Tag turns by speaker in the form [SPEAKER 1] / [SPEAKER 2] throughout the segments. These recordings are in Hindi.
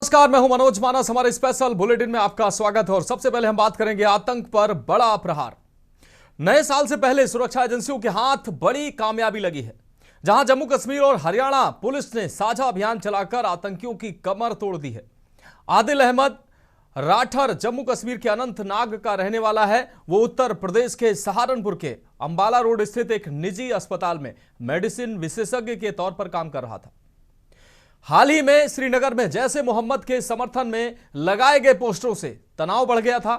[SPEAKER 1] नमस्कार, मैं हूं मनोज मानस। हमारे स्पेशल बुलेटिन में आपका स्वागत है और सबसे पहले हम बात करेंगे आतंक पर बड़ा प्रहार। नए साल से पहले सुरक्षा एजेंसियों के हाथ बड़ी कामयाबी लगी है, जहां जम्मू कश्मीर और हरियाणा पुलिस ने साझा अभियान चलाकर आतंकियों की कमर तोड़ दी है। आदिल अहमद राठर जम्मू कश्मीर के अनंतनाग का रहने वाला है। वो उत्तर प्रदेश के सहारनपुर के अंबाला रोड स्थित एक निजी अस्पताल में मेडिसिन विशेषज्ञ के तौर पर काम कर रहा था। हाल ही में श्रीनगर में जैसे मोहम्मद के समर्थन में लगाए गए पोस्टरों से तनाव बढ़ गया था।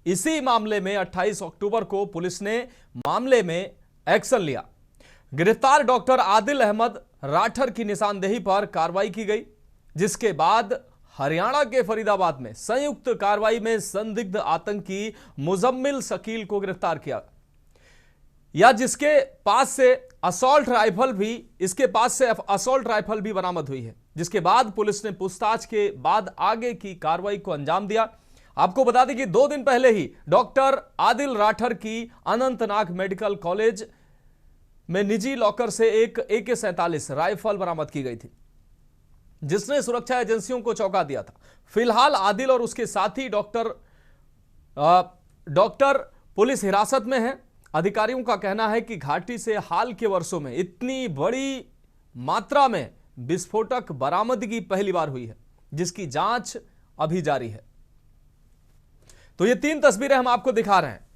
[SPEAKER 1] इसी मामले में 28 अक्टूबर को पुलिस ने मामले में एक्शन लिया। गिरफ्तार डॉक्टर आदिल अहमद राठर की निशानदेही पर कार्रवाई की गई, जिसके बाद हरियाणा के फरीदाबाद में संयुक्त कार्रवाई में संदिग्ध आतंकी मुजम्मिल शकील को गिरफ्तार किया, या जिसके पास से असॉल्ट राइफल भी बरामद हुई है, जिसके बाद पुलिस ने पूछताछ के बाद आगे की कार्रवाई को अंजाम दिया। आपको बता दें कि 2 दिन पहले ही डॉक्टर आदिल राठर की अनंतनाग मेडिकल कॉलेज में निजी लॉकर से एक AK-47 राइफल बरामद की गई थी, जिसने सुरक्षा एजेंसियों को चौंका दिया था। फिलहाल आदिल और उसके साथी डॉक्टर पुलिस हिरासत में हैं। अधिकारियों का कहना है कि घाटी से हाल के वर्षों में इतनी बड़ी मात्रा में विस्फोटक बरामदगी पहली बार हुई है, जिसकी जांच अभी जारी है। तो ये 3 तस्वीरें हम आपको दिखा रहे हैं।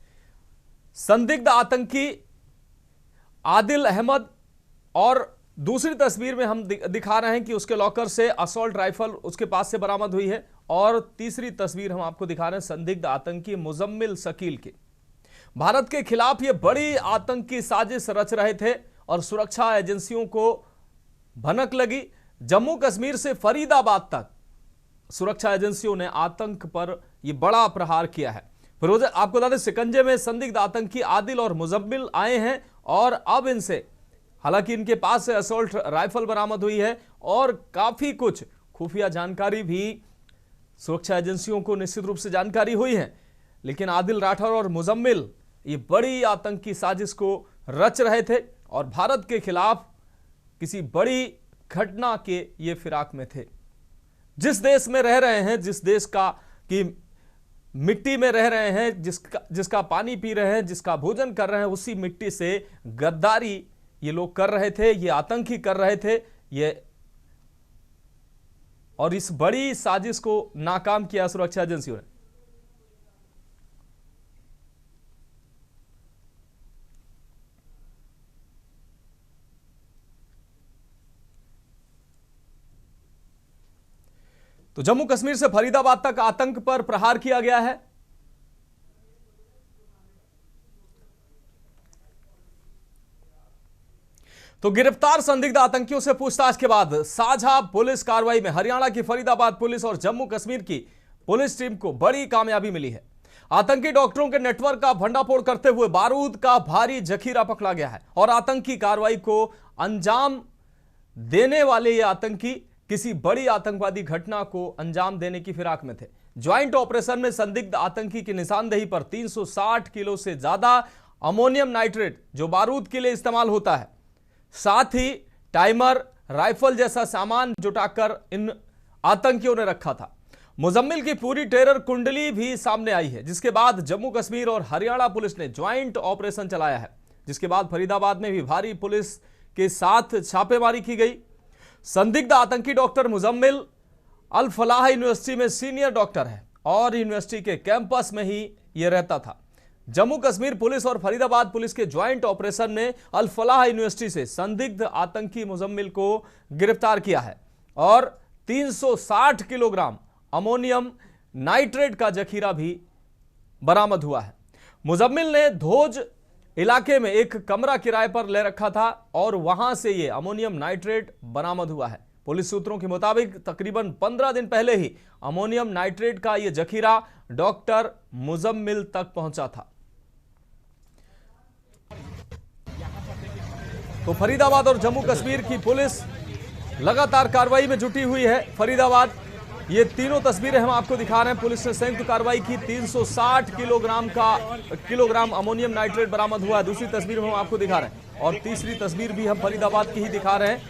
[SPEAKER 1] संदिग्ध आतंकी आदिल अहमद, और दूसरी तस्वीर में हम दिखा रहे हैं कि उसके लॉकर से असॉल्ट राइफल उसके पास से बरामद हुई है, और तीसरी तस्वीर हम आपको दिखा रहे हैं संदिग्ध आतंकी मुजम्मिल शकील की। भारत के खिलाफ ये बड़ी आतंकी साजिश रच रहे थे और सुरक्षा एजेंसियों को भनक लगी। जम्मू कश्मीर से फरीदाबाद तक सुरक्षा एजेंसियों ने आतंक पर यह बड़ा प्रहार किया है। फिरोज, आपको बता दें, शिकंजे में संदिग्ध आतंकी आदिल और मुजम्मिल आए हैं, और अब इनसे, हालांकि इनके पास से असॉल्ट राइफल बरामद हुई है और काफी कुछ खुफिया जानकारी भी सुरक्षा एजेंसियों को निश्चित रूप से जानकारी हुई है, लेकिन आदिल राठौर और मुजम्मिल ये बड़ी आतंकी साजिश को रच रहे थे और भारत के खिलाफ किसी बड़ी घटना के ये फिराक में थे। जिस देश में रह रहे हैं, जिस देश का की मिट्टी में रह रहे हैं, जिसका पानी पी रहे हैं, जिसका भोजन कर रहे हैं, उसी मिट्टी से गद्दारी ये लोग कर रहे थे, ये आतंकी कर रहे थे ये, और इस बड़ी साजिश को नाकाम किया सुरक्षा एजेंसियों ने। तो जम्मू कश्मीर से फरीदाबाद तक आतंक पर प्रहार किया गया है। तो गिरफ्तार संदिग्ध आतंकियों से पूछताछ के बाद साझा पुलिस कार्रवाई में हरियाणा की फरीदाबाद पुलिस और जम्मू कश्मीर की पुलिस टीम को बड़ी कामयाबी मिली है। आतंकी डॉक्टरों के नेटवर्क का भंडाफोड़ करते हुए बारूद का भारी जखीरा पकड़ा गया है, और आतंकी कार्रवाई को अंजाम देने वाले ये आतंकी किसी बड़ी आतंकवादी घटना को अंजाम देने की फिराक में थे। ज्वाइंट ऑपरेशन में संदिग्ध आतंकी की निशानदेही पर 360 किलो से ज्यादा अमोनियम नाइट्रेट, जो बारूद के लिए इस्तेमाल होता है, साथ ही टाइमर, राइफल जैसा सामान जुटाकर इन आतंकियों ने रखा था। मुजम्मिल की पूरी टेरर कुंडली भी सामने आई है, जिसके बाद जम्मू कश्मीर और हरियाणा पुलिस ने ज्वाइंट ऑपरेशन चलाया है, जिसके बाद फरीदाबाद में भी भारी पुलिस के साथ छापेमारी की गई। संदिग्ध आतंकी डॉक्टर मुजम्मिल अल फलाह यूनिवर्सिटी में सीनियर डॉक्टर है और यूनिवर्सिटी के कैंपस में ही यह रहता था। जम्मू कश्मीर पुलिस और फरीदाबाद पुलिस के ज्वाइंट ऑपरेशन में अल फलाह यूनिवर्सिटी से संदिग्ध आतंकी मुजम्मिल को गिरफ्तार किया है, और 360 किलोग्राम अमोनियम नाइट्रेट का जखीरा भी बरामद हुआ है। मुजम्मिल ने धोज इलाके में एक कमरा किराए पर ले रखा था, और वहां से यह अमोनियम नाइट्रेट बरामद हुआ है। पुलिस सूत्रों के मुताबिक तकरीबन 15 दिन पहले ही अमोनियम नाइट्रेट का यह जखीरा डॉक्टर मुजम्मिल तक पहुंचा था। तो फरीदाबाद और जम्मू कश्मीर की पुलिस लगातार कार्रवाई में जुटी हुई है। फरीदाबाद, ये तीनों तस्वीरें हम आपको दिखा रहे हैं। पुलिस ने संयुक्त कार्रवाई की, 360 किलोग्राम अमोनियम नाइट्रेट बरामद हुआ है। दूसरी तस्वीर में हम आपको दिखा रहे हैं, और तीसरी तस्वीर भी हम फरीदाबाद की ही दिखा रहे हैं।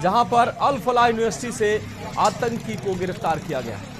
[SPEAKER 1] जहां पर अल फलाह यूनिवर्सिटी से आतंकी को गिरफ्तार किया गया है।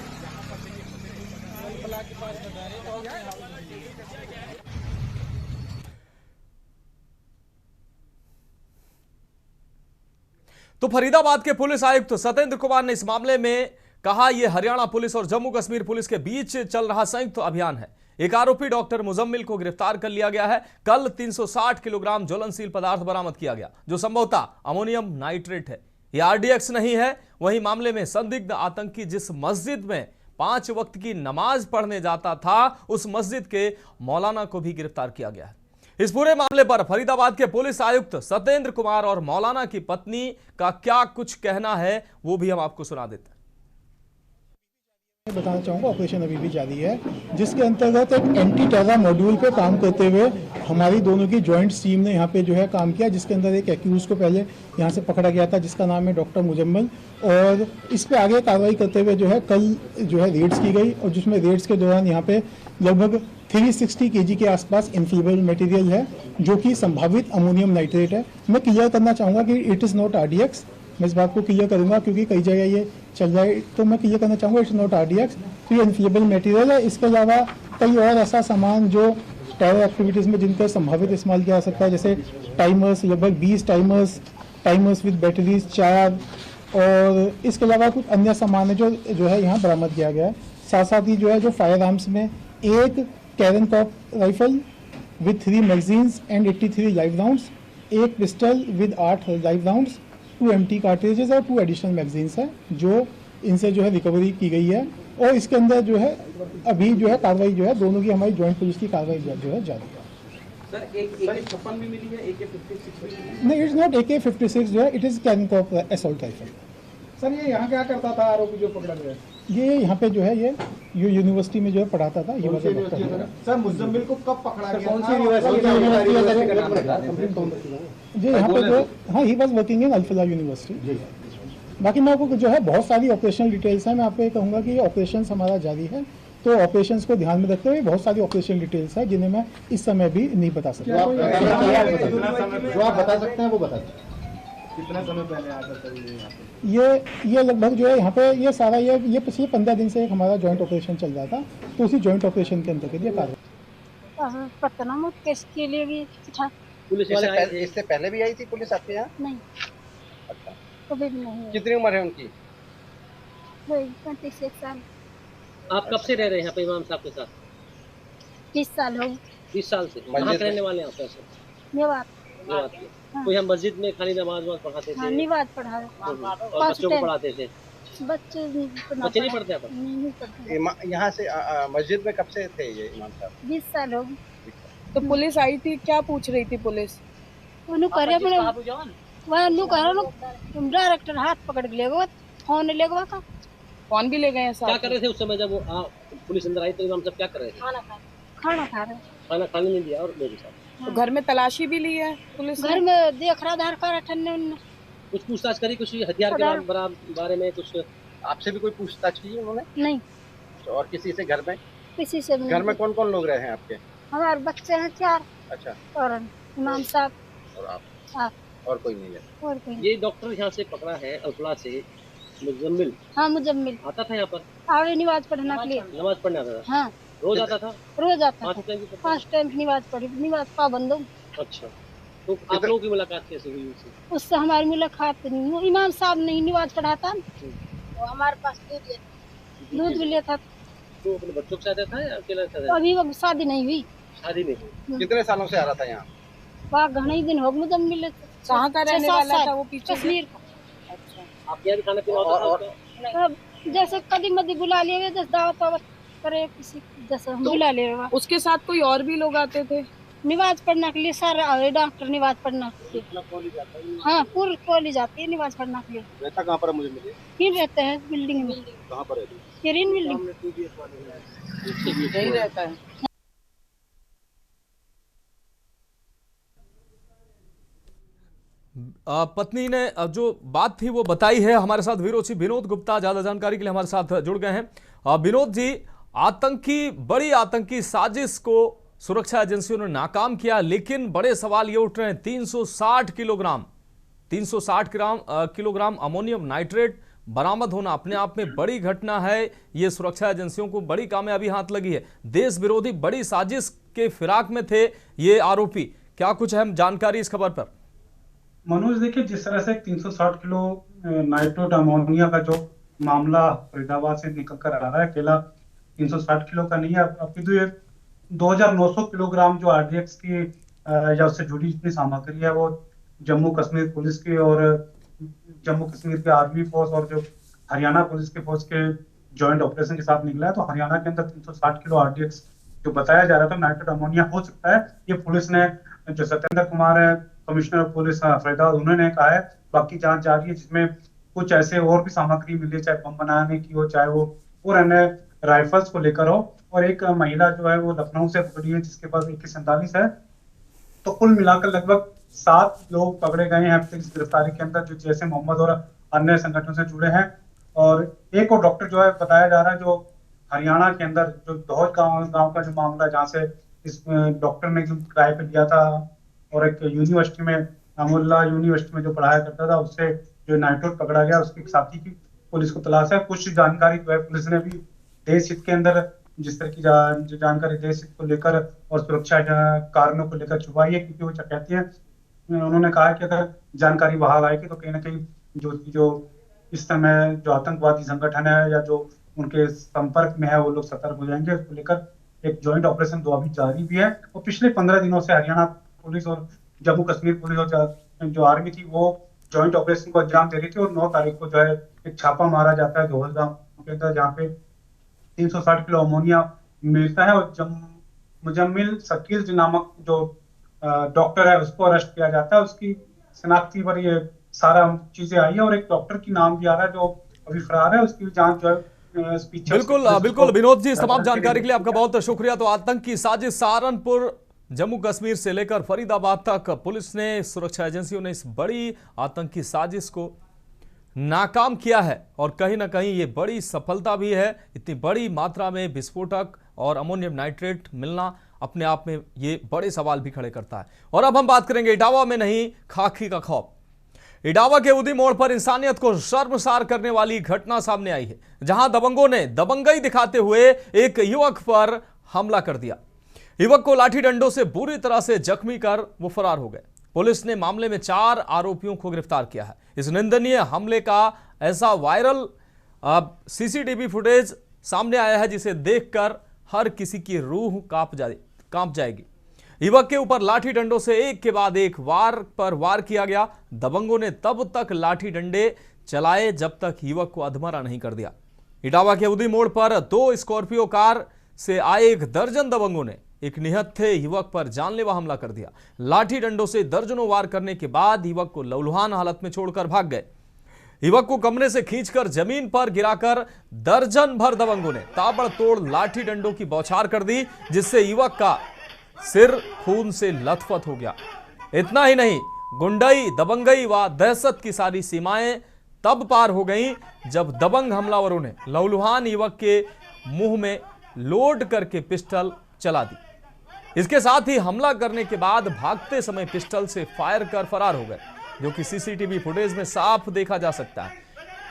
[SPEAKER 1] तो फरीदाबाद के पुलिस आयुक्त सत्येंद्र कुमार ने इस मामले में कहा, यह हरियाणा पुलिस और जम्मू कश्मीर पुलिस के बीच चल रहा संयुक्त अभियान है। एक आरोपी डॉक्टर मुजम्मिल को गिरफ्तार कर लिया गया है। कल 360 किलोग्राम ज्वलनशील पदार्थ बरामद किया गया, जो संभवतः अमोनियम नाइट्रेट है। यह आरडीएक्स नहीं है। वहीं मामले में संदिग्ध आतंकी जिस मस्जिद में 5 वक्त की नमाज पढ़ने जाता था, उस मस्जिद के मौलाना को भी गिरफ्तार किया गया है। इस पूरे मामले पर फरीदाबाद के पुलिस आयुक्त सत्येंद्र कुमार और मौलाना की पत्नी का क्या कुछ कहना है, वो भी हम आपको सुना देते हैं।
[SPEAKER 2] मैं बताना चाहूँगा, ऑपरेशन अभी भी जारी है, जिसके अंतर्गत एक एंटी टेरर मॉड्यूल पे काम करते हुए हमारी दोनों की जॉइंट टीम ने यहाँ पे जो है काम किया, जिसके अंदर एक एक्यूज को पहले यहाँ से पकड़ा गया था, जिसका नाम है डॉक्टर मुजम्मिल, और इस पे आगे कार्रवाई करते हुए जो है कल जो है रेड्स की गई, और जिसमें रेड्स के दौरान यहाँ पे लगभग 360 kg के आसपास इन्फ्लेमेबल मटेरियल है, जो कि संभावित अमोनियम नाइट्रेट है। मैं क्लियर करना चाहूँगा कि इट इज़ नॉट आरडीएक्स। मैं इस बात को क्लियर करूंगा क्योंकि कई जगह ये चल रहा है, तो मैं क्लियर करना चाहूँगा इट्स नॉट आरडीएक्स। तो ये इन्फ्लेमेबल मटेरियल है। इसके अलावा कई और ऐसा सामान जो टेरर एक्टिविटीज़ में जिनका संभावित इस्तेमाल किया जा सकता है, जैसे टाइमर्स, लगभग 20 टाइमर्स विद बैटरीज 4, और इसके अलावा कुछ अन्य सामान है जो है यहाँ बरामद किया गया है। साथ साथ ही जो है जो फायर आर्म्स में एक कैरन कॉप rifle with 3 magazines and 83 live rounds, एक pistol with 8 live rounds, 2 empty cartridges और 2 एडिशनल मैगजीन्स है, जो इनसे जो है रिकवरी की गई है। और इसके अंदर जो है अभी जो है कार्रवाई जो है दोनों की हमारी जॉइंट पुलिस की कार्रवाई जो है जारी है।
[SPEAKER 3] सर एक AK-56 भी मिली है, AK-56 भी मिली है?
[SPEAKER 2] नहीं, इट्स नॉट AK-56 जो है, it is Karen cop assault rifle.
[SPEAKER 4] Sir ये यहाँ क्या करता था आरोपी जो पकड़ा गया?
[SPEAKER 2] ये यहाँ पे जो है ये यूनिवर्सिटी में जो है पढ़ाता था। ये वाला डॉक्टर है।
[SPEAKER 4] सर मुजम्मिल को कब पकड़ा गया?
[SPEAKER 2] कौन सी यूनिवर्सिटी? जी यहाँ पे जो, हाँ, he was working in Al Falah university. बाकी मैं आपको जो है बहुत सारी ऑपरेशनल डिटेल्स हैं, मैं आपको ये कहूँगा कि ऑपरेशंस हमारा जारी है, तो ऑपरेशंस को ध्यान में रखते हुए बहुत सारी ऑपरेशनल डिटेल्स हैं जिन्हें मैं इस समय भी नहीं बता सकता।
[SPEAKER 4] जो आप बता सकते हैं वो बता सकते हैं। कितना समय पहले आया था
[SPEAKER 2] ये लगभग जो है यहाँ पे ये सारा ये पिछले 15 दिन से एक हमारा जॉइंट ऑपरेशन चल रहा था, तो उसी जॉइंट ऑपरेशन के अंतर्गत ये कार्रवाई।
[SPEAKER 5] पता ना केस के लिए भी था।
[SPEAKER 3] पुलिस इससे पहले भी आई थी पुलिस आपके यहाँ?
[SPEAKER 5] नहीं,
[SPEAKER 3] अच्छा,
[SPEAKER 5] कभी भी नहीं।
[SPEAKER 3] कितनी उम्र है उनकी?
[SPEAKER 5] 35 साल।
[SPEAKER 6] आप कब से रह रहे हैं यहाँ पे इमाम साहब के साथ?
[SPEAKER 5] 30 साल हो।
[SPEAKER 6] 20 साल से कहाँ के रहने वाले हैं आप? कैसे
[SPEAKER 5] निवाज।
[SPEAKER 6] तो यहाँ मस्जिद में खाली नमाज पढ़ाते थे?
[SPEAKER 5] हाँ, निवाज पढ़ा
[SPEAKER 6] और बच्चों को पढ़ाते थे?
[SPEAKER 5] बच्चे
[SPEAKER 6] नहीं पढ़ते आप?
[SPEAKER 5] नहीं पढ़ते।
[SPEAKER 3] यहाँ से मस्जिद में कब से थे ये इमाम साहब?
[SPEAKER 5] 20 साल हो।
[SPEAKER 7] तो पुलिस आई थी, क्या पूछ रही थी पुलिस?
[SPEAKER 5] उन्होंने करे डायरेक्टर हाथ पकड़ के ले गए, फोन ले गए का।
[SPEAKER 7] फोन भी ले गए हैं साथ?
[SPEAKER 6] क्या कर रहे थे उस समय जब वो पुलिस अंदर आई तो इमाम साहब क्या कर रहे थे?
[SPEAKER 5] खाना खा रहे।
[SPEAKER 6] खाना खाने नहीं दिया और लोगों साहब
[SPEAKER 7] तो घर में तलाशी भी ली है पुलिस?
[SPEAKER 5] घर में देख रहा आधार कार्ड ठन्ने
[SPEAKER 6] कुछ पूछताछ करी? कुछ हथियार के बारे में कुछ
[SPEAKER 3] आपसे भी कोई पूछताछ की उन्होंने?
[SPEAKER 5] नहीं।
[SPEAKER 3] और किसी से घर में?
[SPEAKER 5] किसी से नहीं।
[SPEAKER 3] घर में कौन कौन लोग रहे हैं आपके?
[SPEAKER 5] हमारे बच्चे हैं 4।
[SPEAKER 3] अच्छा,
[SPEAKER 5] और इमाम साहब
[SPEAKER 3] और आप?
[SPEAKER 5] हाँ।
[SPEAKER 3] और कोई नहीं है?
[SPEAKER 5] और कोई।
[SPEAKER 6] ये डॉक्टर यहाँ से पकड़ा है अल फलाह से, मुजम्मिल।
[SPEAKER 5] हाँ, मुजम्मिल
[SPEAKER 6] आता था यहाँ पर?
[SPEAKER 5] आगे निवाज पढ़ने के लिए।
[SPEAKER 6] नमाज पढ़ने आता था?
[SPEAKER 5] हाँ,
[SPEAKER 6] रोज आता था?
[SPEAKER 5] रोज आता था।
[SPEAKER 6] 5
[SPEAKER 5] टाइम निवाज पढ़ी, निवाज पाबंद हूँ।
[SPEAKER 6] अच्छा, तो आप लोगों की मुलाकात कैसे हुई उससे?
[SPEAKER 5] उससे हमारी मुलाकात नहीं हुई। इमाम साहब नहीं निवाज पढ़ाता, वो हमारे पास दूध भी लेता।
[SPEAKER 6] तो अपने बच्चों के साथ था या अकेला था?
[SPEAKER 5] अभी वो शादी नहीं हुई।
[SPEAKER 6] शादी नहीं हुई।
[SPEAKER 3] कितने सालों से आ रहा था यहाँ?
[SPEAKER 5] वहाँ घने ही दिन हो गए मिले।
[SPEAKER 7] कहाँ का रहने वाला था वो? पीछे
[SPEAKER 5] कश्मीर का।
[SPEAKER 6] आप यहाँ भी खाना पीना
[SPEAKER 5] और जैसे कभी मदी बुला लिए, जैसे दावत वावत करे किसी, जैसे बुला ले।
[SPEAKER 7] उसके साथ कोई और भी लोग आते थे?
[SPEAKER 5] निवाज पढ़ने के लिए सारे आए डॉक्टर निवाज पढ़ना के लिए। हाँ, पूरी कॉलेज आती है निवाज पढ़ने के लिए।
[SPEAKER 3] रहता कहाँ पर मुझे मिले?
[SPEAKER 5] ही रहते हैं बिल्डिंग में।
[SPEAKER 3] कहाँ पर रहती?
[SPEAKER 5] केरीन बिल्डिंग।
[SPEAKER 7] यही रहता है।
[SPEAKER 1] पत्नी ने जो बात थी वो बताई है। हमारे साथ विरोची विनोद गुप्ता ज्यादा जानकारी के लिए हमारे साथ जुड़ गए हैं। विनोद जी, बड़ी आतंकी साजिश को सुरक्षा एजेंसियों ने नाकाम किया, लेकिन बड़े सवाल ये उठ रहे हैं। 360 किलोग्राम अमोनियम नाइट्रेट बरामद होना अपने आप में बड़ी घटना है। ये सुरक्षा एजेंसियों को बड़ी कामयाबी हाथ लगी है। देश विरोधी बड़ी साजिश के फिराक में थे ये आरोपी। क्या कुछ अहम जानकारी इस खबर पर?
[SPEAKER 8] मनोज, देखिए, जिस तरह से 360 किलो नाइट्रेट अमोनिया का जो मामला फरीदाबाद से निकल कर आ रहा है, अकेला 360 किलो का नहीं है, अपितु ये 2900 किलोग्राम जो आरडीएक्स की या उससे जुड़ी जितनी सामग्री है वो जम्मू कश्मीर पुलिस की और जम्मू कश्मीर के आर्मी फोर्स और जो हरियाणा पुलिस के फोर्स के जॉइंट ऑपरेशन के साथ निकला है। तो हरियाणा के अंदर 360 किलो आरडीएक्स जो बताया जा रहा था नाइट्रेट अमोनिया हो सकता है, ये पुलिस ने, जो सत्येंद्र कुमार है कमिश्नर ऑफ पुलिस फरीदाबाद, उन्होंने कहा है। बाकी जांच जारी है, जिसमें कुछ ऐसे और भी सामग्री मिली, चाहे बम बनाने की हो, चाहे वो और अन्य राइफल्स को लेकर हो। और एक महिला जो है वो लखनऊ से पकड़ी है, जिसके पास AK-47 है। तो कुल मिलाकर लगभग 7 लोग पकड़े गए हैं इस गिरफ्तारी के अंदर, जो जैसे मोहम्मद और अन्य संगठनों से जुड़े हैं। और एक और डॉक्टर जो है बताया जा रहा है, जो हरियाणा के अंदर जो दौज गांव का जो मामला, जहाँ से इस डॉक्टर ने जो किराए पे लिया था और एक यूनिवर्सिटी में, अमुल्ला यूनिवर्सिटी में जो पढ़ाया करता था, उससे जो नाइट्रेट पकड़ा गया, उसके साथी की पुलिस को तलाश है। कुछ जानकारी जो है पुलिस ने भी देश हित के अंदर, जिस तरह की जो जानकारी देश हित को लेकर और सुरक्षा कारणों को लेकर छुपाई है, क्योंकि वो कहती है, उन्होंने कहा कि अगर जानकारी बाहर आएगी तो कहीं ना कहीं जो इस समय जो आतंकवादी संगठन है या जो उनके संपर्क में है, वो लोग सतर्क हो जाएंगे। उसको लेकर एक ज्वाइंट ऑपरेशन 2 अभी जारी भी है। और पिछले 15 दिनों से हरियाणा पुलिस और जम्मू कश्मीर पुलिस और जो आर्मी थी वो ज्वाइंट ऑपरेशन को अंजाम दे रही थी। और 9 तारीख को जो है एक छापा मारा जाता है दोहलगांव के अंदर, जहाँ पे 360 किलो अमोनिया मिलता है। और मुजम्मिल शकील नामक जो डॉक्टर है उसको अरेस्ट किया जाता है। उसकी शनाख्ती पर ये सारा चीजें आई है और एक डॉक्टर की नाम भी आ रहा है जो अभी फरार है, उसकी जांच जो है
[SPEAKER 1] बिल्कुल विनोद जी, इस तमाम जानकारी के लिए आपका बहुत शुक्रिया। तो आतंकी साजिश सहारनपुर, जम्मू कश्मीर से लेकर फरीदाबाद तक पुलिस ने, सुरक्षा एजेंसियों ने इस बड़ी आतंकी साजिश को नाकाम किया है। और कहीं ना कहीं ये बड़ी सफलता भी है। इतनी बड़ी मात्रा में विस्फोटक और अमोनियम नाइट्रेट मिलना अपने आप में ये बड़े सवाल भी खड़े करता है। और अब हम बात करेंगे इटावा में नहीं, खाकी का खौफ। इटावा के उदी मोड़ पर इंसानियत को शर्मसार करने वाली घटना सामने आई है, जहां दबंगों ने दबंगई दिखाते हुए एक युवक पर हमला कर दिया। युवक को लाठी डंडों से बुरी तरह से जख्मी कर वो फरार हो गए। पुलिस ने मामले में 4 आरोपियों को गिरफ्तार किया है। इस निंदनीय हमले का ऐसा वायरल सीसीटीवी फुटेज सामने आया है जिसे देखकर हर किसी की रूह कांप जाएगी। युवक के ऊपर लाठी डंडों से एक के बाद एक वार किया गया। दबंगों ने तब तक लाठी डंडे चलाए जब तक युवक को अधमरा नहीं कर दिया। इटावा के उदी मोड़ पर 2 स्कॉर्पियो कार से आए 1 दर्जन दबंगों ने एक निहत्थे युवक पर जानलेवा हमला कर दिया। लाठी डंडों से दर्जनों वार करने के बाद युवक को लहूलुहान हालत में छोड़कर भाग गए। युवक को कमरे से खींचकर जमीन पर गिराकर दर्जन भर दबंगों ने ताबड़तोड़ लाठी डंडों की बौछार कर दी, जिससे युवक का सिर खून से लथपथ हो गया। इतना ही नहीं, गुंडई, दबंगई व दहशत की सारी सीमाएं तब पार हो गईं जब दबंग हमलावरों ने लहूलुहान युवक के मुंह में लोड करके पिस्टल चला दी। इसके साथ ही हमला करने के बाद भागते समय पिस्टल से फायर कर फरार हो गए, जो कि सीसीटीवी फुटेज में साफ देखा जा सकता है।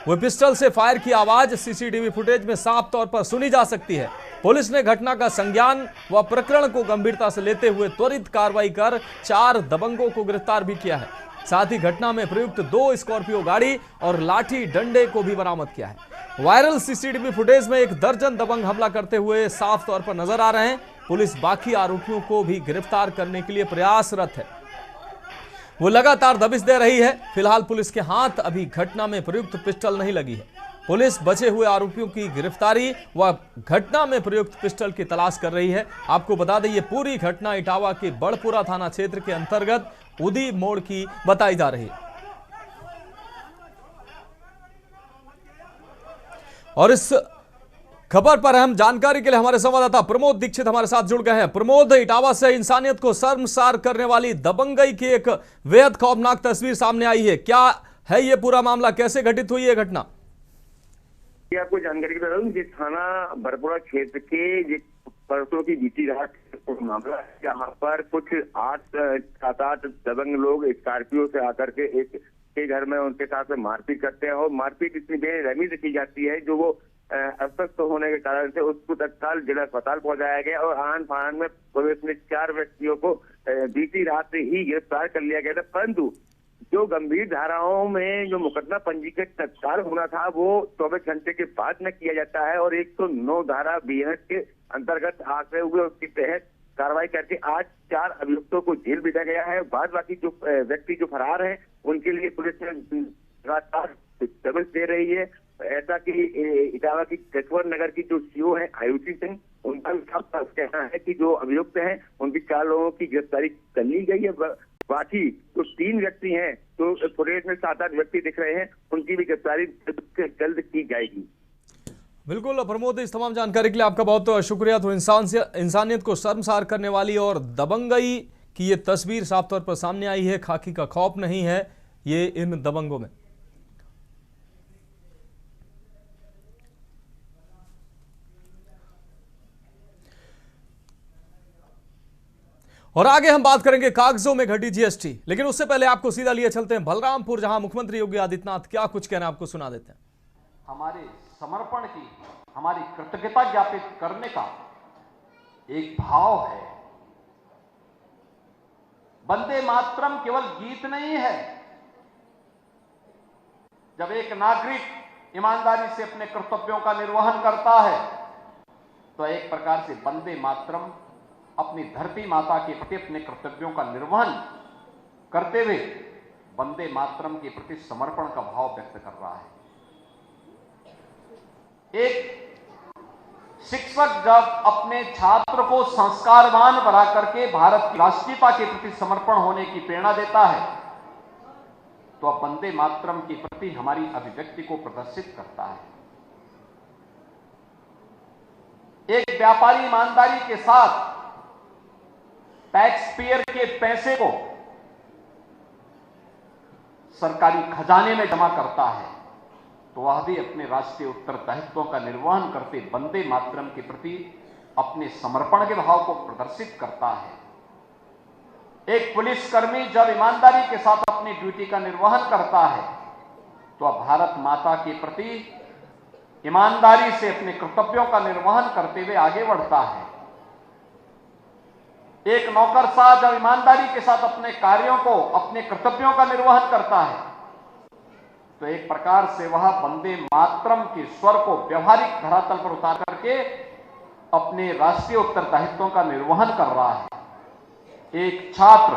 [SPEAKER 1] वो पिस्टल से फायर की आवाज सीसीटीवी फुटेज में साफ तौर पर सुनी जा सकती है। पुलिस ने घटना का संज्ञान व प्रकरण को गंभीरता से लेते हुए त्वरित कार्रवाई कर 4 दबंगों को गिरफ्तार भी किया है। साथ ही घटना में प्रयुक्त 2 स्कॉर्पियो गाड़ी और लाठी डंडे को भी बरामद किया है। वायरल सीसीटीवी फुटेज में 1 दर्जन दबंग हमला करते हुए साफ तौर पर नजर आ रहे हैं। पुलिस बाकी आरोपियों को भी गिरफ्तार करने के लिए प्रयासरत है। वो लगातार दबिश दे रही है। फिलहाल पुलिस के हाथ अभी घटना में प्रयुक्त पिस्टल नहीं लगी है। पुलिस बचे हुए आरोपियों की गिरफ्तारी व घटना में प्रयुक्त पिस्टल की तलाश कर रही है। आपको बता दें, ये पूरी घटना इटावा के बड़पुरा थाना क्षेत्र के अंतर्गत उदी मोड़ की बताई जा रही है। और इस खबर पर अहम जानकारी के लिए हमारे संवाददाता प्रमोद दीक्षित हमारे साथ जुड़ गए हैं। प्रमोद, इटावा से इंसानियत को शर्मसार करने वाली दबंगई की एक बेहद खौफनाक तस्वीर सामने आई है। क्या है ये पूरा मामला, कैसे घटित हुई ये घटना?
[SPEAKER 9] आपको जानकारी बता दूं, जिस थाना बड़पुरा क्षेत्र के परसों की बीती रात मामला है, जहाँ पर कुछ 7-8 दबंग लोग स्कॉर्पियो से आकर के एक के घर में उनके साथ में मारपीट करते हैं और मारपीट इतनी बेरहमी से की जाती है जो वो अस्वस्थ होने के कारण से उसको तत्काल जिला अस्पताल पहुंचाया गया और आन फान में पुलिस ने 4 व्यक्तियों को बीती रात ही गिरफ्तार कर लिया गया था। परंतु जो गंभीर धाराओं में जो मुकदमा पंजीकृत तत्काल होना था वो 24 घंटे के बाद में किया जाता है और 109 धारा BNS के अंतर्गत आंकड़े हुए उसके तहत कार्रवाई करके आज 4 अभियुक्तों को जेल भेजा गया है। बाद बाकी जो व्यक्ति जो फरार हैं उनके लिए पुलिस ने लगातार दबिश दे रही है। ऐसा कि इटावा की कचवर नगर की जो CO है आयुषी सिंह, उनका भी कहना है कि जो अभियुक्त हैं उनकी 4 लोगों की गिरफ्तारी कर ली गई है। बाकी जो 3 व्यक्ति हैं तो फुटेज में 7-8 व्यक्ति दिख रहे हैं, उनकी भी गिरफ्तारी जल्द की जाएगी।
[SPEAKER 1] बिल्कुल प्रमोद, इस तमाम जानकारी के लिए आपका बहुत शुक्रिया। तो इंसानियत को शर्मसार करने वाली और दबंगई की ये तस्वीर साफ तौर पर सामने आई है। खाकी का खौफ नहीं है ये इन दबंगों में। और आगे हम बात करेंगे कागजों में घटी GST, लेकिन उससे पहले आपको सीधा लिए चलते हैं बलरामपुर, जहां मुख्यमंत्री योगी आदित्यनाथ क्या कुछ कहना आपको सुना देते हैं।
[SPEAKER 10] हमारे समर्पण की, हमारी कृतज्ञता ज्ञापित करने का एक भाव है। वंदे मातरम केवल गीत नहीं है। जब एक नागरिक ईमानदारी से अपने कर्तव्यों का निर्वहन करता है तो एक प्रकार से वंदे मातरम अपनी धरती माता के प्रति अपने कर्तव्यों का निर्वहन करते हुए वंदे मातरम के प्रति समर्पण का भाव व्यक्त कर रहा है। एक शिक्षक जब अपने छात्र को संस्कारवान बना करके भारत की राष्ट्रीयता के प्रति समर्पण होने की प्रेरणा देता है तो अब वंदे मातरम के प्रति हमारी अभिव्यक्ति को प्रदर्शित करता है। एक व्यापारी ईमानदारी के साथ टैक्स पेयर के पैसे को सरकारी खजाने में जमा करता है तो वह भी अपने राष्ट्रीय उत्तरदायित्वों का निर्वहन करते वंदे मातरम के प्रति अपने समर्पण के भाव को प्रदर्शित करता है। एक पुलिसकर्मी जब ईमानदारी के साथ अपनी ड्यूटी का निर्वहन करता है तो अब भारत माता के प्रति ईमानदारी से अपने कर्तव्यों का निर्वहन करते हुए आगे बढ़ता है। एक नौकरशाह जब ईमानदारी के साथ अपने कार्यों को, अपने कर्तव्यों का निर्वहन करता है तो एक प्रकार से वह वंदे मातरम के स्वर को व्यवहारिक धरातल पर उतार करके अपने राष्ट्रीय उत्तरदायित्वों का निर्वहन कर रहा है। एक छात्र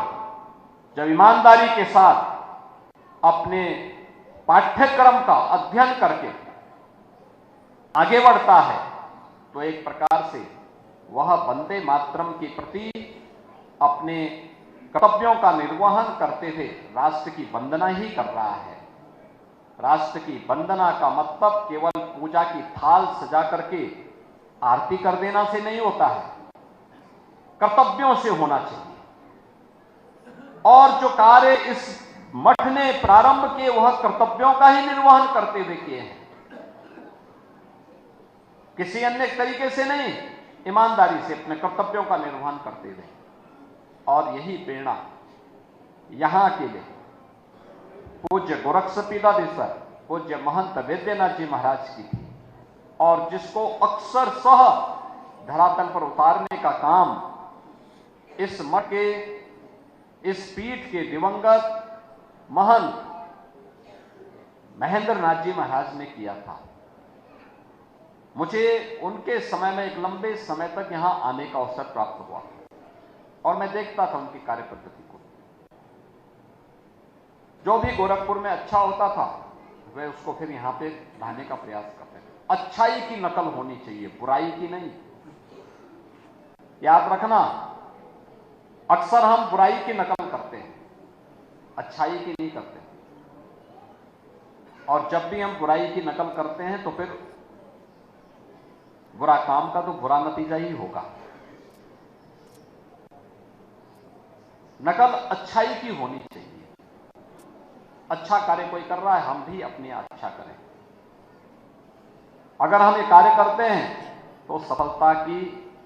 [SPEAKER 10] जब ईमानदारी के साथ अपने पाठ्यक्रम का अध्ययन करके आगे बढ़ता है तो एक प्रकार से वह वंदे मातरम के प्रति अपने कर्तव्यों का निर्वहन करते हुए राष्ट्र की वंदना ही कर रहा है। राष्ट्र की वंदना का मतलब केवल पूजा की थाल सजा करके आरती कर देना से नहीं होता है, कर्तव्यों से होना चाहिए। और जो कार्य इस मठ ने प्रारंभ किए वह कर्तव्यों का ही निर्वहन करते हुए किए हैं, किसी अन्य तरीके से नहीं, ईमानदारी से अपने कर्तव्यों का निर्वहन करते हुए। और यही प्रेरणा यहां के लिए पूज्य गोरक्षपीठाधीश्वर पूज्य महंत वैद्यनाथ जी महाराज की थी और जिसको अक्सर सह धरातल पर उतारने का काम इस मठ के, इस पीठ के दिवंगत महंत महेंद्र नाथ जी महाराज ने किया था। मुझे उनके समय में एक लंबे समय तक यहां आने का अवसर प्राप्त हुआ और मैं देखता था उनकी कार्य पद्धति को। जो भी गोरखपुर में अच्छा होता था वे उसको फिर यहां पे लाने का प्रयास करते थे। अच्छाई की नकल होनी चाहिए, बुराई की नहीं। याद रखना, अक्सर हम बुराई की नकल करते हैं, अच्छाई की नहीं करते। और जब भी हम बुराई की नकल करते हैं तो फिर बुरा काम का तो बुरा नतीजा ही होगा। नकल अच्छाई की होनी चाहिए। अच्छा कार्य कोई कर रहा है, हम भी अपने अच्छा करें। अगर हम ये कार्य करते हैं तो सफलता की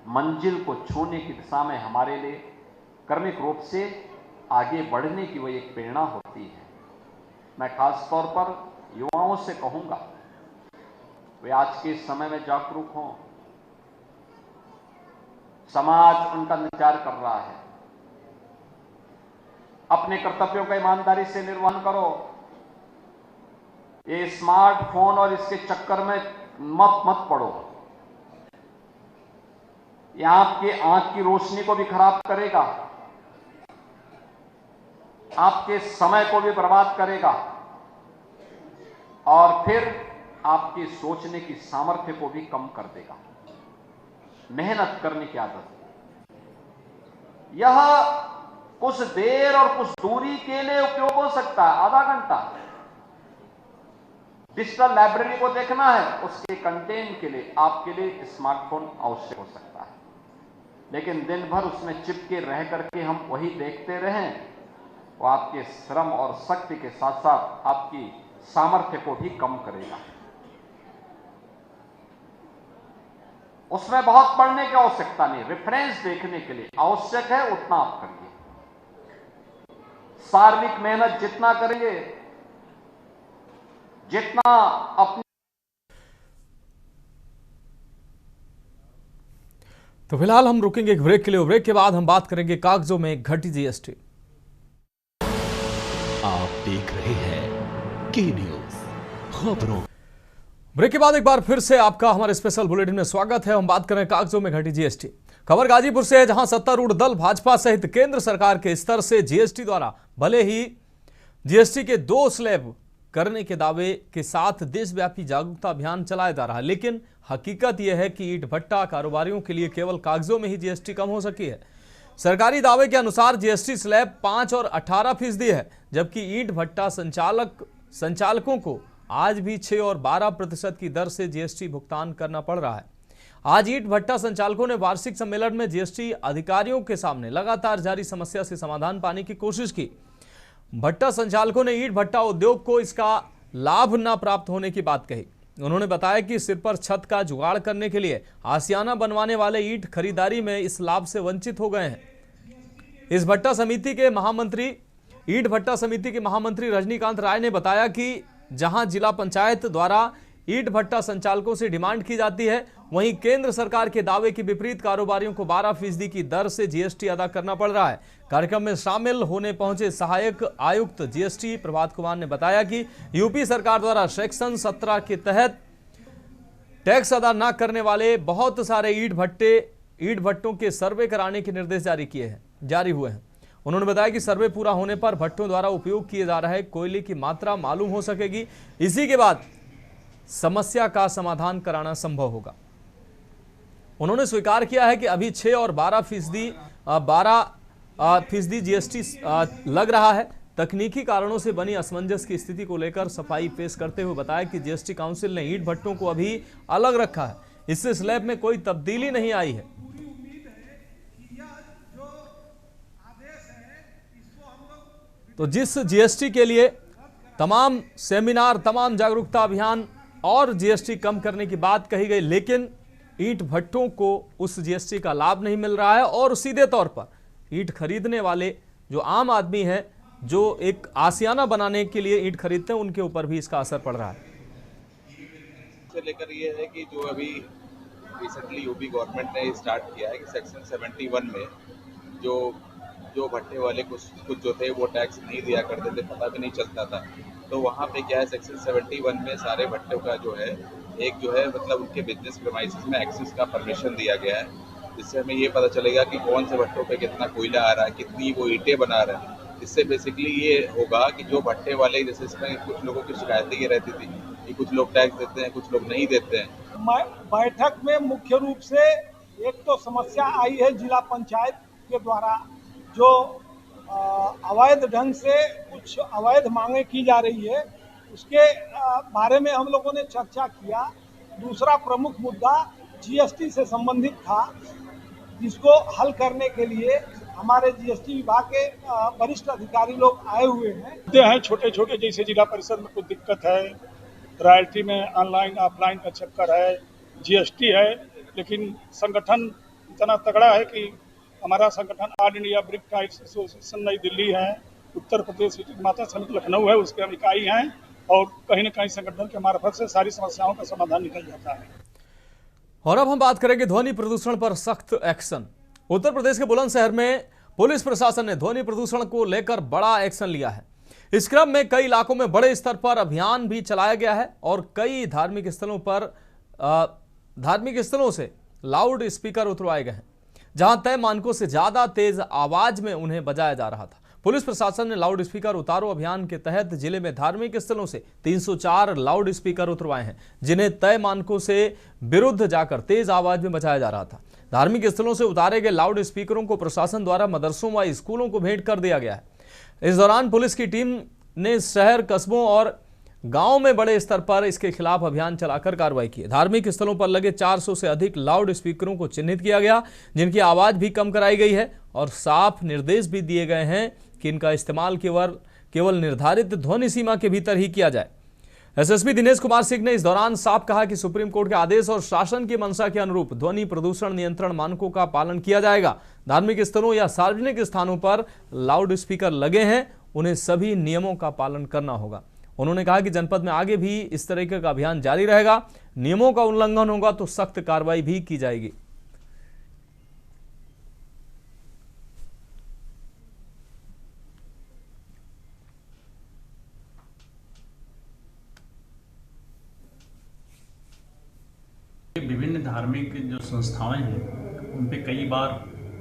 [SPEAKER 10] मंजिल को छूने की दिशा में हमारे लिए कर्मिक रूप से आगे बढ़ने की वो एक प्रेरणा होती है। मैं खास तौर पर युवाओं से कहूंगा, वे आज के समय में जागरूक हों। समाज उनका इंतजार कर रहा है। अपने कर्तव्यों का ईमानदारी से निर्वहन करो। ये स्मार्टफोन और इसके चक्कर में मत पड़ो। ये आपकी आंख की रोशनी को भी खराब करेगा, आपके समय को भी बर्बाद करेगा और फिर आपके सोचने की सामर्थ्य को भी कम कर देगा। मेहनत करने की आदत, यह कुछ देर और कुछ दूरी के लिए उपयोग हो सकता है, आधा घंटा। डिजिटल लाइब्रेरी को देखना है, उसके कंटेंट के लिए आपके लिए स्मार्टफोन आवश्यक हो सकता है, लेकिन दिन भर उसमें चिपके रह करके हम वही देखते रहें, वो आपके श्रम और शक्ति के साथ साथ आपकी सामर्थ्य को भी कम करेगा। उसमें बहुत पढ़ने की आवश्यकता नहीं, रेफरेंस देखने के लिए आवश्यक है उतना आप करिए। शारीरिक मेहनत जितना करिए, जितना अपनी।
[SPEAKER 1] तो फिलहाल हम रुकेंगे एक ब्रेक के लिए। ब्रेक के बाद हम बात करेंगे कागजों में घटी जीएसटी।
[SPEAKER 11] आप देख रहे हैं के न्यूज खबरों।
[SPEAKER 1] ब्रेक के बाद एक बार फिर से आपका हमारे स्पेशल बुलेटिन में स्वागत है। हम बात करें कागजों में घटी जीएसटी। खबर गाजीपुर से है, जहां सत्तारूढ़ दल भाजपा सहित केंद्र सरकार के स्तर से जीएसटी द्वारा भले ही जीएसटी के 2 स्लैब करने के दावे के साथ देशव्यापी जागरूकता अभियान चलाया जा रहा है, लेकिन हकीकत यह है कि ईंट भट्टा कारोबारियों के लिए केवल कागजों में ही जीएसटी कम हो सकी है। सरकारी दावे के अनुसार जीएसटी स्लैब 5 और 18% है, जबकि ईंट भट्टा संचालकों को आज भी 6 और 12% की दर से जीएसटी भुगतान करना पड़ रहा है। आज ईंट भट्टा संचालकों ने वार्षिक सम्मेलन में जीएसटी अधिकारियों के सामने लगातार जारी समस्या से समाधान पाने की कोशिश की। भट्टा संचालकों ने ईंट भट्टा उद्योग को इसका लाभ न प्राप्त होने की बात कही। उन्होंने बताया कि सिर पर छत का जुगाड़ करने के लिए आशियाना बनवाने वाले ईंट खरीदारी में इस लाभ से वंचित हो गए हैं। इस भट्टा समिति के महामंत्री रजनीकांत राय ने बताया कि जहां जिला पंचायत द्वारा ईंट भट्टा संचालकों से डिमांड की जाती है, वहीं केंद्र सरकार के दावे के विपरीत कारोबारियों को 12% की दर से जीएसटी अदा करना पड़ रहा है। कार्यक्रम में शामिल होने पहुंचे सहायक आयुक्त जीएसटी प्रभात कुमार ने बताया कि यूपी सरकार द्वारा सेक्शन 17 के तहत टैक्स अदा न करने वाले बहुत सारे ईंट भट्टों के सर्वे कराने के निर्देश जारी हुए हैं। उन्होंने बताया कि सर्वे पूरा होने पर भट्टों द्वारा उपयोग किए जा रहे कोयले की मात्रा मालूम हो सकेगी। इसी के बाद समस्या का समाधान कराना संभव होगा। उन्होंने स्वीकार किया है कि अभी 6 और 12% जीएसटी लग रहा है। तकनीकी कारणों से बनी असमंजस की स्थिति को लेकर सफाई पेश करते हुए बताया कि जीएसटी काउंसिल ने ईंट भट्टों को अभी अलग रखा है, इससे स्लैब में कोई तब्दीली नहीं आई है। तो जिस जीएसटी के लिए तमाम सेमिनार, तमाम जागरूकता अभियान और जीएसटी कम करने की बात कही गई, लेकिन ईंट भट्टों को उस जीएसटी का लाभ नहीं मिल रहा है और सीधे तौर पर ईंट खरीदने वाले जो आम आदमी हैं, जो एक आशियाना बनाने के लिए ईंट खरीदते हैं, उनके ऊपर भी इसका असर पड़ रहा है।
[SPEAKER 12] से लेकर ये है कि जो अभी रिसेंटली यूपी गवर्नमेंट ने स्टार्ट किया है कि सेक्शन 71 में जो भट्टे वाले कुछ जो थे वो टैक्स नहीं दिया करते थे, पता भी नहीं चलता था। तो वहाँ पे क्या है, सेक्शन 71 में सारे भट्टों का जो है एक जो है मतलब उनके बिजनेस प्रीमाइसेस में एक्सेस का परमिशन दिया गया है, जिससे हमें ये पता चलेगा कि कौन से भट्टों पे कितना कोयला आ रहा है, कितनी वो ईंटें बना रहे हैं। इससे बेसिकली ये होगा कि जो भट्टे वाले, जैसे इसमें कुछ लोगों की शिकायतें ये रहती थी कि कुछ लोग टैक्स देते हैं, कुछ लोग नहीं देते हैं।
[SPEAKER 13] बैठक में मुख्य रूप से एक तो समस्या आई है जिला पंचायत के द्वारा जो अवैध ढंग से कुछ अवैध मांगे की जा रही है, उसके बारे में हम लोगों ने चर्चा किया। दूसरा प्रमुख मुद्दा जीएसटी से संबंधित था, जिसको हल करने के लिए हमारे जीएसटी विभाग के वरिष्ठ अधिकारी लोग आए हुए हैं।
[SPEAKER 14] छोटे छोटे जैसे जिला परिषद में कुछ दिक्कत है, रॉयल्टी में ऑनलाइन ऑफलाइन का चक्कर है, जीएसटी है, लेकिन संगठन इतना तगड़ा है कि हमारा संगठन all India brick tiles association नई दिल्ली है, उत्तर प्रदेश माता समिति लखनऊ है, उसके हम इकाई हैं और कहीं न कहीं संगठन के मार्फत से सारी समस्याओं का समाधान निकल जाता है।
[SPEAKER 1] और अब हम बात करेंगे ध्वनि प्रदूषण पर सख्त एक्शन। उत्तर प्रदेश के बुलंदशहर में पुलिस प्रशासन ने ध्वनि प्रदूषण को लेकर बड़ा एक्शन लिया है। इस क्रम में कई इलाकों में बड़े स्तर पर अभियान भी चलाया गया है और कई धार्मिक स्थलों से लाउड स्पीकर उतरवाए गए हैं, जहां तय मानकों से ज्यादा तेज आवाज में उन्हें बजाया जा रहा था। पुलिस प्रशासन ने लाउड स्पीकर उतारो अभियान के तहत जिले में धार्मिक स्थलों से 304 लाउड स्पीकर उतरवाए हैं, जिन्हें तय मानकों से विरुद्ध जाकर तेज आवाज में बजाया जा रहा था। धार्मिक स्थलों से उतारे गए लाउड स्पीकरों को प्रशासन द्वारा मदरसों व स्कूलों को भेंट कर दिया गया है। इस दौरान पुलिस की टीम ने शहर, कस्बों और गांव में बड़े स्तर पर इसके खिलाफ अभियान चलाकर कार्रवाई की। धार्मिक स्थलों पर लगे 400 से अधिक लाउड स्पीकरों को चिन्हित किया गया, जिनकी आवाज भी कम कराई गई है और साफ निर्देश भी दिए गए हैं कि इनका इस्तेमाल केवल निर्धारित ध्वनि सीमा के भीतर ही किया जाए। एसएसपी दिनेश कुमार सिंह ने इस दौरान साफ कहा कि सुप्रीम कोर्ट के आदेश और शासन की मंशा के अनुरूप ध्वनि प्रदूषण नियंत्रण मानकों का पालन किया जाएगा। धार्मिक स्थलों या सार्वजनिक स्थानों पर लाउड स्पीकर लगे हैं, उन्हें सभी नियमों का पालन करना होगा। उन्होंने कहा कि जनपद में आगे भी इस तरीके का अभियान जारी रहेगा। नियमों का उल्लंघन होगा तो सख्त कार्रवाई भी की जाएगी।
[SPEAKER 15] विभिन्न धार्मिक जो संस्थाएं हैं उन पे कई बार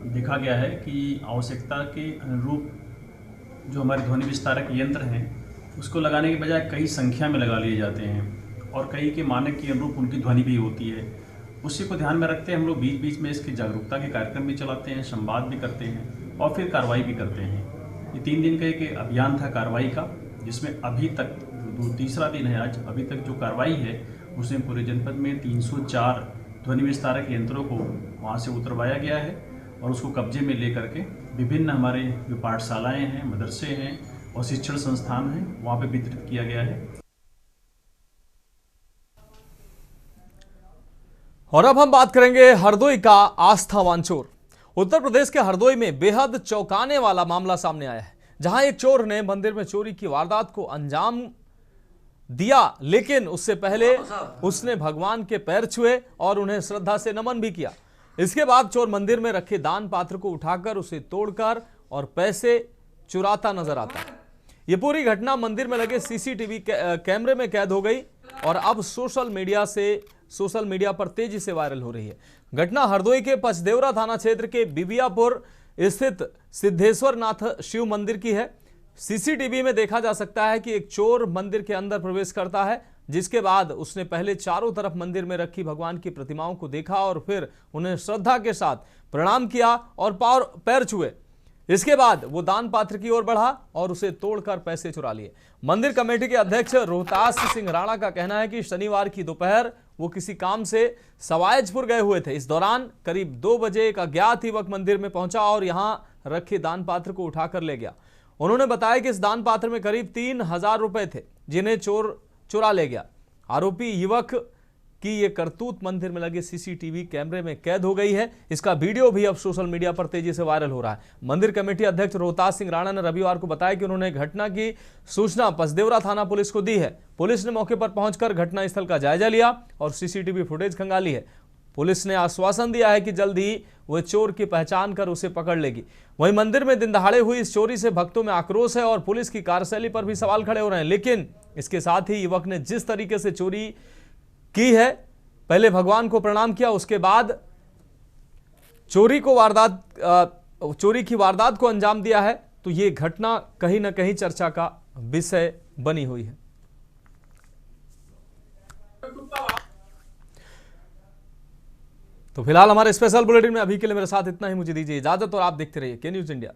[SPEAKER 15] देखा गया है कि आवश्यकता के अनुरूप जो हमारे ध्वनि विस्तारक यंत्र हैं उसको लगाने के बजाय कई संख्या में लगा लिए जाते हैं और कई के मानक के अनुरूप उनकी ध्वनि भी होती है। उसी को ध्यान में रखते हम लोग बीच बीच में इसकी जागरूकता के कार्यक्रम भी चलाते हैं, संवाद भी करते हैं और फिर कार्रवाई भी करते हैं। ये 3 दिन का एक अभियान था कार्रवाई का, जिसमें अभी तक तीसरा दिन है आज, अभी तक जो कार्रवाई है उसमें पूरे जनपद में 304 ध्वनि विस्तारक यंत्रों को वहाँ से उतरवाया गया है और उसको कब्जे में ले करके विभिन्न हमारे जो पाठशालाएँ हैं, मदरसे हैं और शिक्षण संस्थान हैं वहाँ पे वितरित किया गया है।
[SPEAKER 1] और अब हम बात करेंगे हरदोई का आस्थावान चोर। उत्तर प्रदेश के हरदोई में बेहद चौंकाने वाला मामला सामने आया है, जहां एक चोर ने मंदिर में चोरी की वारदात को अंजाम दिया, लेकिन उससे पहले उसने भगवान के पैर छुए और उन्हें श्रद्धा से नमन भी किया। इसके बाद चोर मंदिर में रखे दान पात्र को उठाकर उसे तोड़कर और पैसे चुराता नजर आता है। यह पूरी घटना मंदिर में लगे सीसीटीवी कैमरे में कैद हो गई और अब सोशल मीडिया पर तेजी से वायरल हो रही है। घटना हरदोई के पचदेवरा थाना क्षेत्र के बिबियापुर स्थित सिद्धेश्वर नाथ शिव मंदिर की है। सीसीटीवी में देखा जा सकता है कि एक चोर मंदिर के अंदर प्रवेश करता है, जिसके बाद उसने पहले चारों तरफ मंदिर में रखी भगवान की प्रतिमाओं को देखा और फिर उन्हें श्रद्धा के साथ प्रणाम किया और पैर छुए। इसके बाद वो दान पात्र की ओर बढ़ा और उसे तोड़कर पैसे चुरा लिए। मंदिर कमेटी के अध्यक्ष रोहतास सिंह राणा का कहना है कि शनिवार की दोपहर वो किसी काम से सवायजपुर गए हुए थे। इस दौरान करीब 2 बजे एक अज्ञात युवक मंदिर में पहुंचा और यहां रखे दान पात्र को उठाकर ले गया। उन्होंने बताया कि इस दान पात्र में करीब 3000 रुपए थे, जिन्हें चोर चुरा ले गया। आरोपी युवक की ये करतूत मंदिर में लगे सीसीटीवी कैमरे में कैद हो गई है। इसका वीडियो भी अब सोशल मीडिया पर तेजी से वायरल हो रहा है। मंदिर कमेटी अध्यक्ष रोहतास सिंह राणा ने रविवार को बताया कि उन्होंने घटना की सूचना पचदेवरा थाना पुलिस को दी है। पुलिस ने मौके पर पहुंचकर घटनास्थल का जायजा लिया और सीसीटीवी फुटेज खंगाली है। पुलिस ने आश्वासन दिया है कि जल्द ही वह चोर की पहचान कर उसे पकड़ लेगी। वहीं मंदिर में दिन दहाड़े हुई इस चोरी से भक्तों में आक्रोश है और पुलिस की कार्यशैली पर भी सवाल खड़े हो रहे हैं। लेकिन इसके साथ ही युवक ने जिस तरीके से चोरी की है, पहले भगवान को प्रणाम किया, उसके बाद चोरी की वारदात को अंजाम दिया है, तो ये घटना कहीं ना कहीं चर्चा का विषय बनी हुई है। तो फिलहाल हमारे स्पेशल बुलेटिन में अभी के लिए मेरे साथ इतना ही। मुझे दीजिए इजाजत और आप देखते रहिए के न्यूज़ इंडिया।